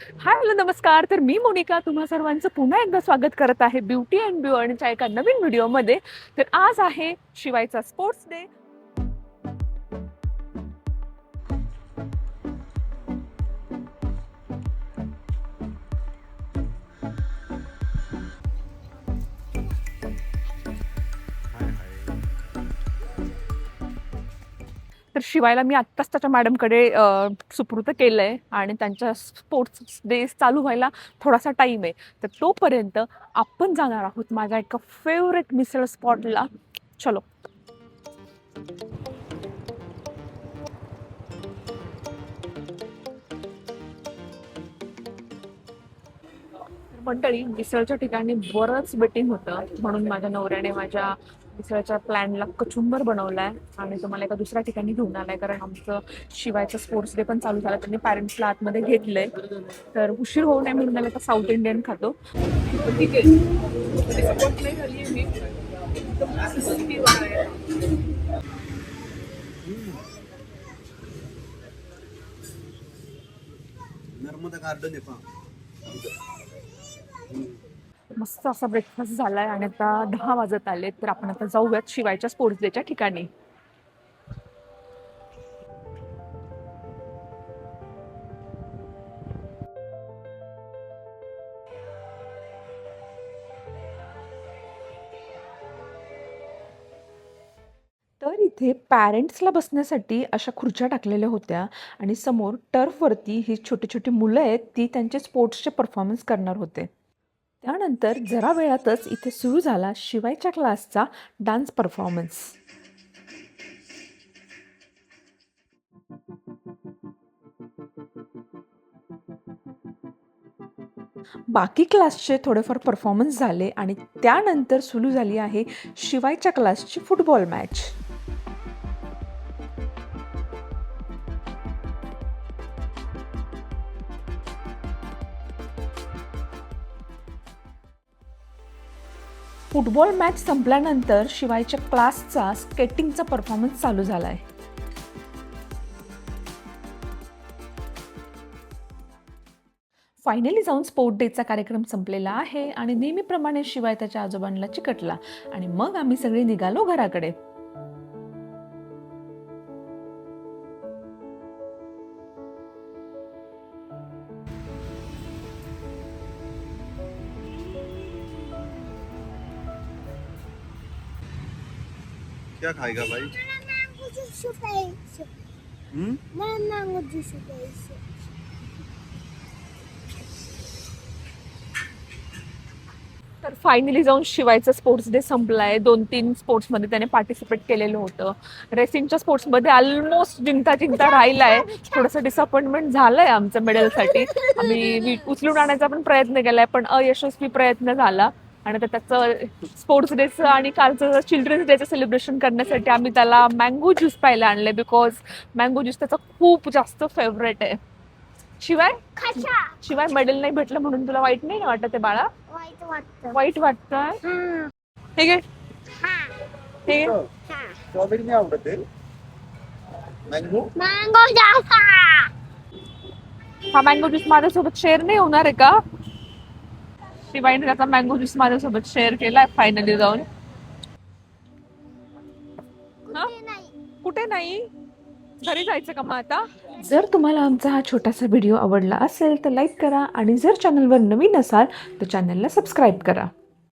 Hi hello नमस्कार. तर मी मोनिका तुम्हा सर्वांचं पुन्हा एकदा स्वागत करत आहे ब्युटी अँड ब्युअर्नच्या एका नवीन व्हिडिओमध्ये. तर आज आहे शिवायचा स्पोर्ट्स डे. तर शिवायला मी आत्ताच त्याच्या मॅडमकडे सुपूर्द केलं आहे आणि त्यांच्या स्पोर्ट्स डे चालू व्हायला थोडासा टाईम आहे. तर तोपर्यंत आपण जाणार आहोत माझ्या एका फेवरेट मिसळ स्पॉटला. चलो. मंडळी, मिसळच्या ठिकाणी बरंच वेटिंग होतं, म्हणून माझ्या नवऱ्याने माझ्या मिसळच्या प्लॅनला कचुंबर बनवलाय आणि तो मला एका दुसऱ्या ठिकाणी घेऊन आलाय, कारण आमचं शिवायचं स्पोर्ट्स डे पण चालू झाला. त्यांनी पॅरेंट्सला आतमध्ये घेतलंय, तर उशीर होऊ नये म्हणून मला आता साऊथ इंडियन खातो. ठीक आहे. सपोर्ट नाही झाली आहे मी. नर्मदा गार्डन आहे पहा. मस्त असा ब्रेकफास्ट झालाय आणि आता 10 वाजत आले. तर आपण आता जाऊयात शिवायच्या स्पोर्ट्स डेच्या ठिकाणी. तर इथे पॅरेंट्सला बसण्यासाठी अशा खुर्च्या टाकलेल्या होत्या आणि समोर टर्फवरती ही छोटी छोटी मुलं आहेत, ती त्यांचे स्पोर्ट्सचे परफॉर्मन्स करणार होते. त्यानंतर जरा वेळातच इथे सुरू झाला शिवायच्या क्लासचा डान्स परफॉर्मन्स. बाकी क्लासचे थोडेफार परफॉर्मन्स झाले आणि त्यानंतर सुरू झाली आहे शिवायच्या क्लासची फुटबॉल मॅच. फुटबॉल मॅच संपल्यानंतर शिवायच्या क्लासचा स्केटिंगचा परफॉर्मन्स चालू झाला आहे. फायनली जाऊन स्पोर्ट डेचा कार्यक्रम संपलेला आहे आणि नेहमीप्रमाणे शिवाय त्याच्या आजोबांना चिकटला आणि मग आम्ही सगळे निघालो घराकडे. क्या खाएगा भाई? Mango juice guys. Mango juice guys. तर फायनली जाऊन शिवायचा स्पोर्ट्स डे संपलाय. 2-3 स्पोर्ट्समध्ये त्याने पार्टिसिपेट केलेलं होतं. रेसिंगच्या स्पोर्ट्समध्ये ऑलमोस्ट जिंकता राहिलाय. थोडंसं डिसअपॉइंटमेंट झालंय आमचं मेडलसाठी. आम्ही उचलून आणायचा पण प्रयत्न केलाय, पण अयशस्वी प्रयत्न झाला. आणि आता त्याचं स्पोर्ट्स डेचं आणि कालचं चिल्ड्रन्स डेचं सेलिब्रेशन करण्यासाठी आम्ही त्याला मँगो ज्यूस प्यायला आणले, बिकॉज मँगो ज्यूस त्याचा खूप जास्त फेवरेट आहे. शिवाय मेडल नाही भेटलं म्हणून तुला वाईट नाही वाटत आहे बाळा? वाईट वाटतंय? हे घे, हे घे. स्ट्रॉबेरी नाही आवडत आहे. Mango Mango juice. हा मँगो ज्यूस माझ्यासोबत शेअर नाही होणार आहे का? शिवायने त्याचा मँगो ज्यूस माझ्यासोबत शेअर केलाय फायनली जाऊन. हा? कुठे नाही? घरी जायचं का मग आता? जर तुम्हाला आमचा हा छोटासा व्हिडिओ आवडला असेल तर लाईक करा आणि जर चॅनलवर नवीन असाल तर चॅनलला सबस्क्राईब करा.